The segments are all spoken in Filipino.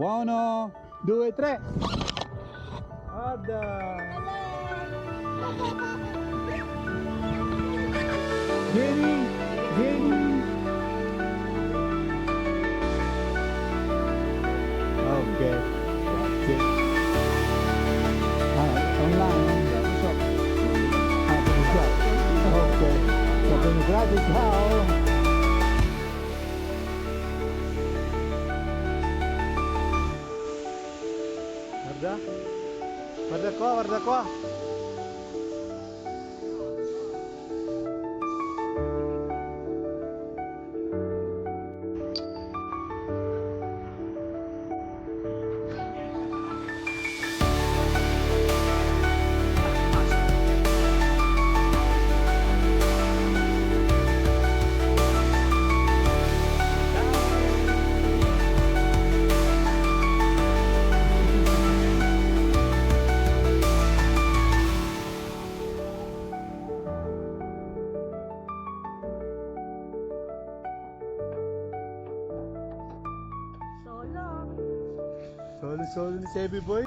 Uno, due, tre. Ada. Jenny, Jenny. Okay, that's it. Online, shop. Shop. Okay. So, gratis how? Warda? Warda ko. Solo ni Sebi Boy.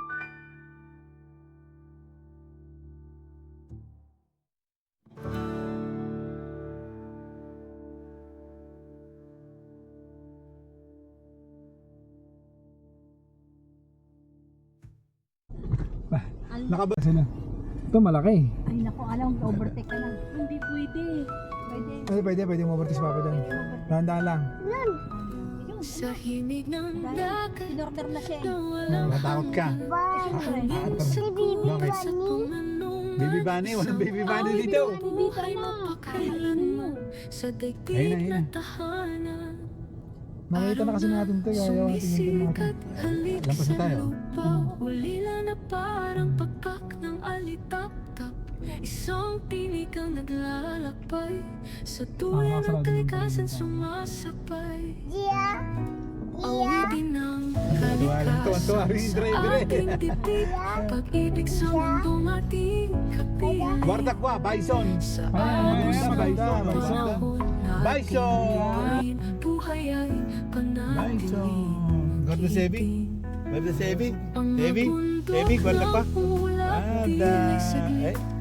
Nakabasa na. Ito malaki. Ay naku, alam, overtake ka lang. Hindi pwede. Pwede mo-overtake si Papa dyan. Dahan-dahan lang. Sa himig ng dagat Sinorder na siya eh. Natakot ka. Bakit? Baby Bunny, walang Baby Bunny dito. buhay mapakailanman sa daigdig Ayun na. na tahanan. Makita na kasi natin ito. Ayaw natin yung Sumisikat natin. halik Lampas na sa tayo. lupa. Ulila na parang pagkak ng alitap-tap. Isang tinig ang naglalakbay. Sa tuloy ng kalikasan sumasabay. Awitin ng kalikasan Tuwa rin yung sa driver eh. ating titip. Pag-ibig sa mundong ating kapiling. Wardak ba? Bison. Sa Bison. panahon Bison. buhay ay panatili. Guarda Sebi. Guarda Sebi. Sebi, guarda pa. Ada.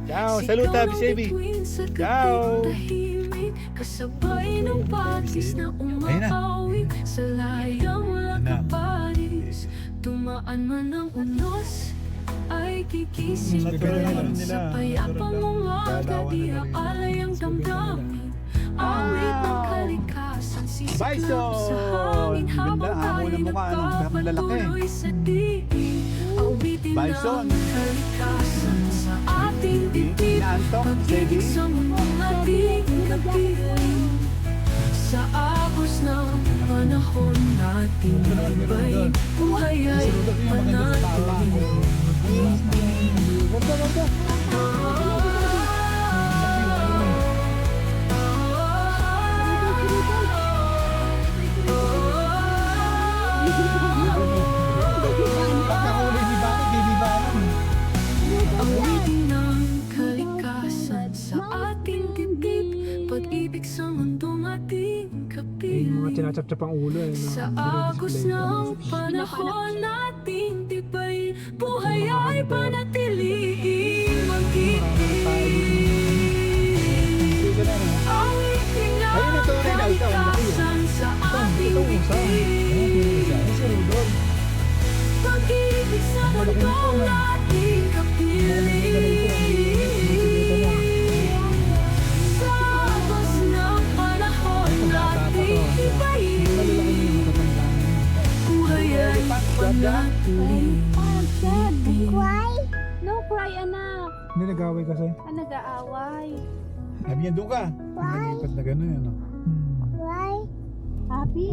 Ciao, saluta Sebi. Ciao. Kasabay ng pagkis na umahawig sa layang walang kaparis. Tumaan man ang unos ay gigising ka rin sa payapang umaga. Di aalay ang damdamin. Awit ng kalikasan, sisikap sa hangin habang tayo nagpapatuloy sa diin. Awitin ng kalikasan sa ating dibdib. Pag-ibig sa mundong ating kapiling. Sa agos ng panahon nating ibayin, buhay ay panatili. Awitin ng kalikasan sa ating dibdib. Pag-ibig sa mundong ating kapiling. Chinachap-chap ang ulo eh. Sa agos ng panahon nating tibayin, buhay ay panatiliin. Mag-ibig. Awitin ng kalikasan sa ating dibdib. Pag-ibig sa mundong ating kapiling. Sa agos ng panahon nating tibayin, buhay ay panatili. No cry, anak. Hindi nag-away kasi. Nag-aaway. Sabi niya doon ka. Hindi na gano'n yan. Happy?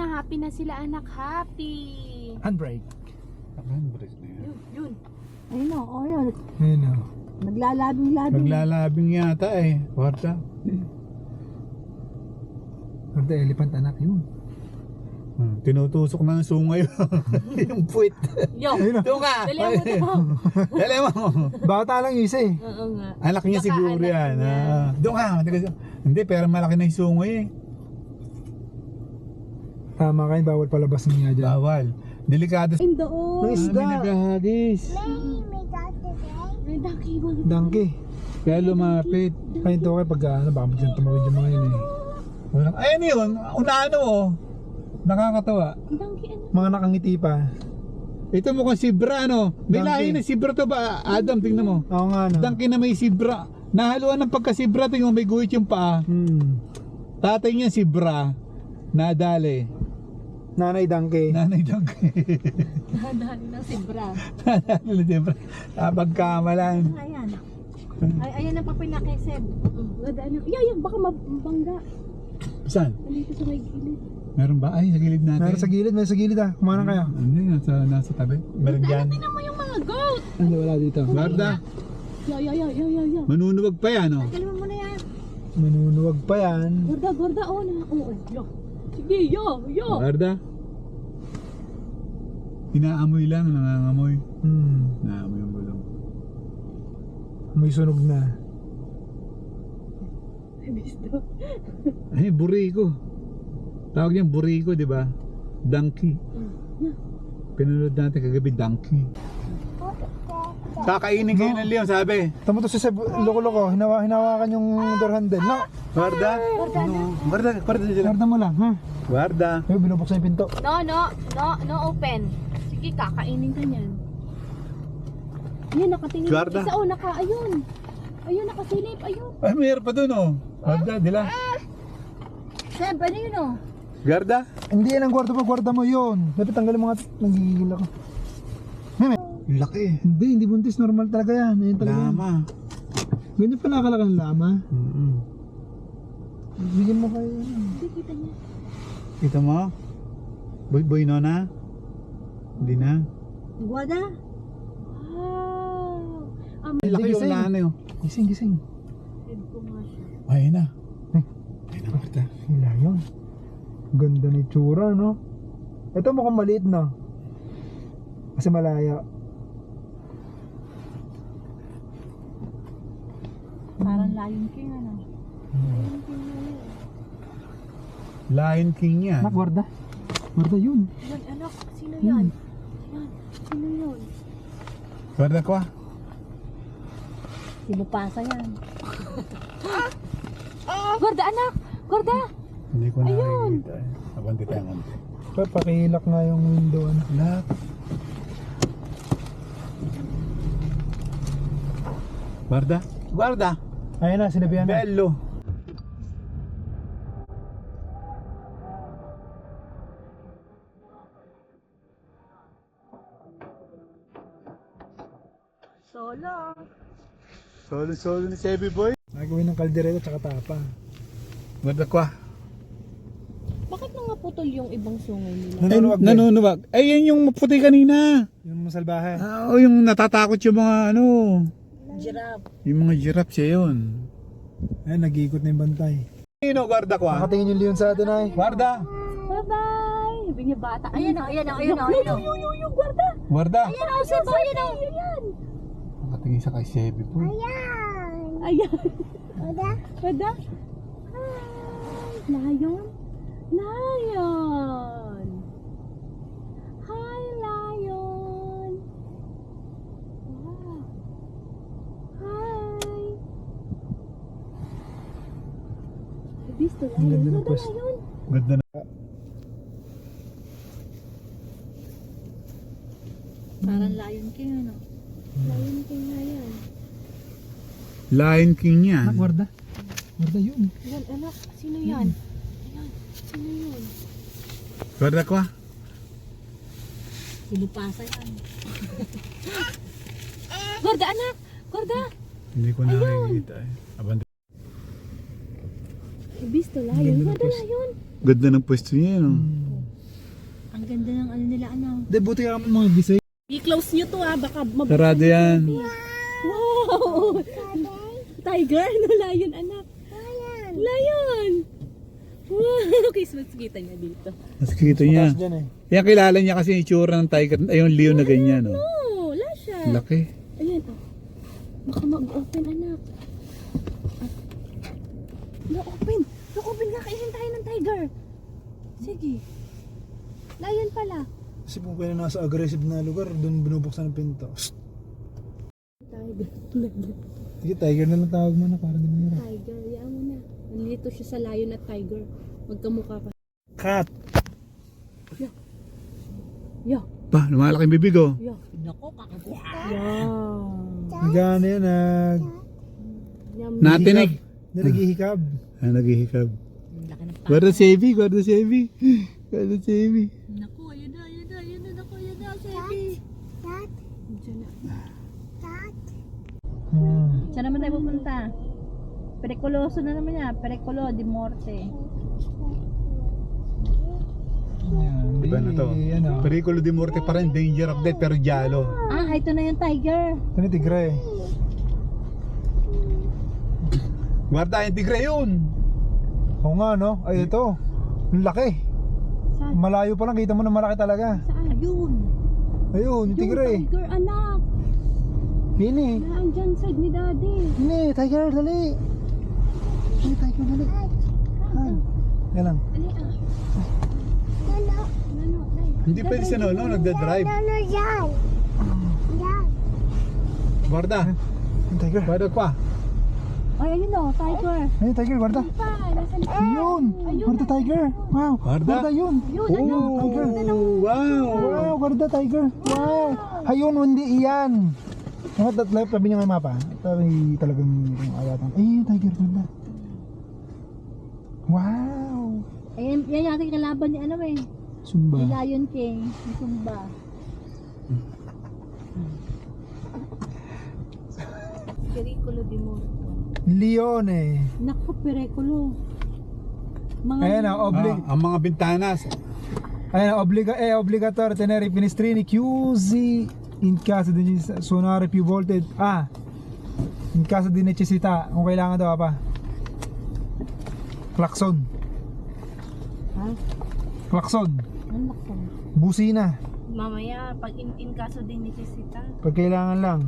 Happy na sila, anak. Happy. Handbrake. Handbrake na yan. Yun. Ayun o, yun. Ayun o. Naglalabing-labing. Naglalabing yata eh. Warta. Warta, elephant anak yun. Tinutusok na ng sungay yung puwit. Yo. Doon ka! Dali mo ito mo. Dali mo! Bata lang isa eh. Oo nga. Anak niya Baka siguro anak yan. niya. Doon ka! Hindi, pero malaki na yung sungay eh. Tama kayo, bawal palabas nga dyan. Bawal. Delikado. Ay, doon. May isda. May naghahagis. May daki mo. Donkey. Kaya lumapit. Kayo ito kayo pag ano, baka dyan tumawid yung mga yun eh. Walang, ayun yun. Unaano oh. Nakakatawa. Daki ano? Mga nakangiti pa. Ito mukhang sibra ano. May Donkey. lahi na sibra to ba? Adam, tingnan mo. Oo nga no. Dangki na may sibra. Nahaluan ng pagkasibra. Tingnan mo may guhit yung paa. Tatay niya sibra. Nadali. Nanay donkey. Nanay dangki. Dahil ng sibra. Nadali na sibra. Pagkamalan. Ayan. Ay, ayan ang papel na kesem. Ano? Yan, baka mabangga. Saan? Nandito sa may gilid. Meron ba? Ay, sa gilid natin. Meron sa gilid ah. Kumanan kayo. Ano yun? Nasa tabi. Meron dyan. Tingnan mo yung mga goat. Hindi, wala dito. Guarda. Ya. Manunuwag pa yan oh. Kaliman mo na yan. Manunuwag pa yan. Gorda, oh na. Oo, yo. Sige, yo. Guarda. Inaamoy lang. Nangangamoy. Naamoy yung gulong. May sunog na. Bisto. Ay, buriko. Tawag niyan buriko, di ba? Donkey. Pinanood natin kagabi, donkey. Kakainin kayo ng Leon, sabi. Tamo to sa loko-loko. Hinawakan yung door handle. No! Guarda. No. Guarda dyan. Guarda mo lang, ha? Guarda. Ay, binubuksan yung pinto. No open. Sige, kakainin ka niyan. Yan, nakatingin. Guarda. Isa, ayun. Ayun, nakasilip, ayun. Ay, mayroon pa dun oh. Guarda, dila. Seb, ano yun oh? Guarda. Hindi yan ang guarda mo yun. Dapat tanggalin mga nagigigil ako. Meme. Laki. Hindi buntis. Normal talaga yan. Yan talaga yan. Lama. Ganyan pala kalaki ng lama. Bigyan mo kayo. Hindi, kita niya. Kita mo? Boy nona? Hindi na. Guarda? Wow. Ay, laki yung nanay oh. Gising. Head ko nga siya. Ayun na. Ayun na, Guarda. Hila yun. Ganda ni tsura, no? Ito mukhang maliit, no? Kasi malaya. Parang Lion King ano? Lion King yan. Anak, guarda. Guarda yun. Yan, anak. Sino yan? Yan. Sino yun? Guarda ko ah. Sinupasa yan. Gorda, anak! Gorda! Hindi ko nakikita eh. Abante tayo konti. Pakilak nga yung window, ano? Lock. Guarda. Guarda. Ayun na, sinabihan na. Bello. Solo ni Sebi Boy. Nagawin ng kaldereta tsaka tapa. Guarda ko ah. Bakit nga putol yung ibang sungay nila? Nanunuwag din. Nanunuwag. Ay, yan yung puti kanina. Yung masalbahe. Oo, yung natatakot yung mga ano. Giraffe. Yung mga giraffe siya yun. Ayun, nag-iikot na yung bantay. Sino, guarda ko ah? Nakatingin yung leon sa atin ay. Guarda. Bye-bye! Sabi niya bata. Ayan oh, ayan oh, ayan oh, ayan oh. Yung Gorda! Guarda. Ayan oh, Seb, ayan oh. Ayan! Nakatingin sa kay Sebi Boy. Ayan! Gorda? Hi! Lion? Lion! Hi, Lion! Wow! Hi! Bisto, Ang Lion? ganda ng Gorda, pwesto. Lion! Ganda na. Parang Lion King ano? Lion King na yan. Lion King yan. Anak, guarda. Guarda yun. Yan, anak. Sino yan? Ayan. Sino yun? Guarda ko ah. Sinupasa yan. Gorda, anak! Gorda! Hindi ko nakikita eh. Abante. Bisto, Ang Lion. ganda ng Gorda, pwesto. Lion! Ganda ng pwesto niya no? Ang ganda ng ano nila ano. Hindi, buti ka mga gisay. I-close nyo to baka Sarado yan. Wow! Tiger? No, lion, anak. Lion! Wow! Christmas kita niya dito. Mas kita niya. Mataas dyan eh. Kaya kilala niya kasi yung itsura ng tiger. Ay, yung leon na ganyan no? Oh, wala siya. Laki. Ayan, oh. Baka mag-open, anak. No-open! No-open nga, kainin tayo ng tiger. Sige. Lion pala. Kasi kung kaya nasa aggressive na lugar, doon binubuksan ang pinto. Tiger. Sige, tiger na lang tawag mo na para di mahirap. Tiger, yan mo na. Nandito siya sa lion at tiger. Magkamukha pa. Cat! Yo, Pa, lumalaking bibig oh. yo. Nako, kakabuha. Nagana yan, Yum. Natinig. naghihikab. Ah, naghihikab. Laki ng pa. Guarda si Evie, guarda si Evie. Guarda si Evie. Naku, ayun na, naku, ayun na, Sebi. Diyan na. Saan naman tayo pupunta? Perikuloso na naman yan. Perikulo di morte. Yan, Iba na to. Ano? Pericolo di morte pa rin, danger of death, pero giallo. Ah, ito na yung tiger. Ito na tigre. Guarda, yung tigre yun. Oo nga, no? Ay, ito. Ang laki. Saan? Malayo pa lang, kita mo na malaki talaga. Saan? Ayun. Ayun, yung tigre. Tiger, anak. Nini. Naan dyan side ni daddy. Nini, tiger, dali. Nini, tiger, dali. Han. Yan lang. Ali ah. Nano, Hindi pwede si Nono, nagda-drive. Guarda, Yung tiger. guarda pa. Ay, ayun o, tiger. Ayun, tiger, guarda. pa, nasa Yun. Guarda, tiger. Wow. Guarda. Guarda, yun. Oh, tiger. wow. Wow, guarda, tiger. Wow. Ayun, hindi iyan. Dapat left, sabi niya nga mapa. Sabi talagang ayatan. Ayun, tiger, guarda. Wow. Ayan, yan yung ating kalaban ni ano eh. Sumba. Ni Lion King. Ni Sumba. Pericolo di morto. Leone. Naku, perikulo. Mga Ayan, Ang mga bintanas. Ayan, obbligator tenere i finestrini chiusi in caso di suonare più volte. In caso di necessità. Kung kailangan daw pa. Klakson. Ha? Klakson. Ang laki. Busina. Mamaya, pag in kaso din necessita. Pag kailangan lang.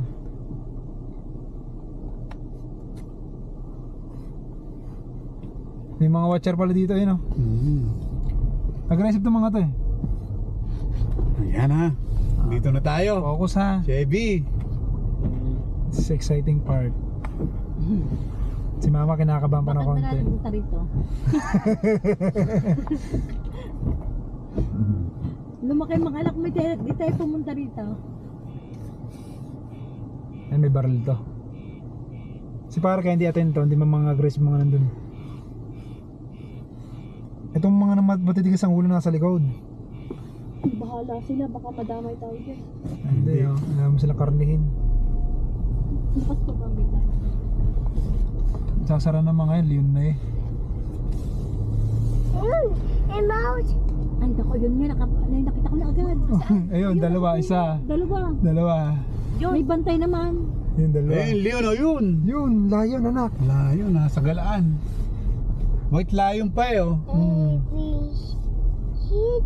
May mga watcher pala dito, yun oh. Aggressive to mga to eh. Ayan ha. Dito na tayo. Focus ha. Chevy. This is exciting part. Si mama kinakabahan pa ng Bakit konti. na pumunta rito? Lumaki mga alak, di tayo pumunta rito. Ay, may barrel to. Si para kaya hindi atento, hindi mga aggressive mga nandun. Itong mga matitigas ang ulo nasa likod. Bahala sila, baka madamay tayo dyan. Hindi, oh. Alam mo sila karnihin. Bukas pa ba may tayo? Sasara ng mga yun, yun na eh. Ay, naku, yun nga, nakita ko na agad. Ayun, dalawa, isa. Dalawa. May bantay naman. Yun, dalawa. Eh, Leon o yun. Yun, layon anak. Layon, nasa galaan. White lion pa eh oh.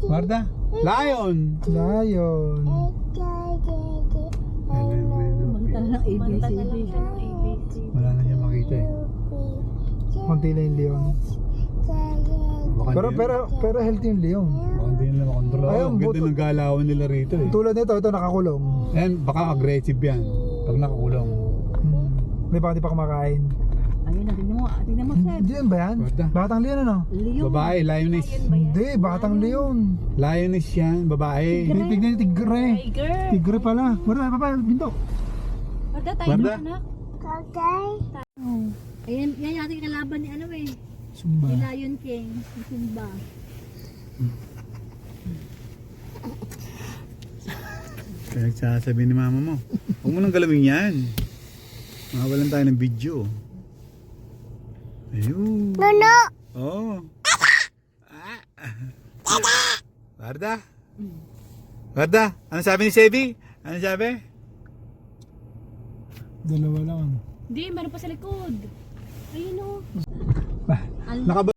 Guarda. Lion. Layon. Manta na ng Manta na lang ABCD. siya ng ABC. Wala na niya makita eh. Konti lang yung leon. Baka Pero healthy yung leon. Baka hindi nila makontrol. Ayun, Ang ganda buto. ng galawan nila rito eh. Tulad nito, ito nakakulong. And baka aggressive yan. Pag nakakulong. May baka di pa kumakain. Ayun na, tingnan mo, Seb. Hindi yan ba yan? Guarda. Batang leon ano? Leon. Babae, lioness. Hindi, batang leon. Lioness yan, babae. Tignan yung tigre. Tiger! Tigre pala. Guarda, papa, binto. Wala tayo Guarda. anak. Ayan, yan yung ating kalaban ni ano eh. Sumba. Ni Lion King. Ni Sumba. Kaya sasabihin ni mama mo, huwag mo nang galawin yan. Makawalan tayo ng video. Ayun. Nono! Oo. Guarda. Guarda, ano sabi ni Sebi? Ano sabi? Dalawa lang. Hindi, meron pa sa likod. Ayun o. Ah, Nakaba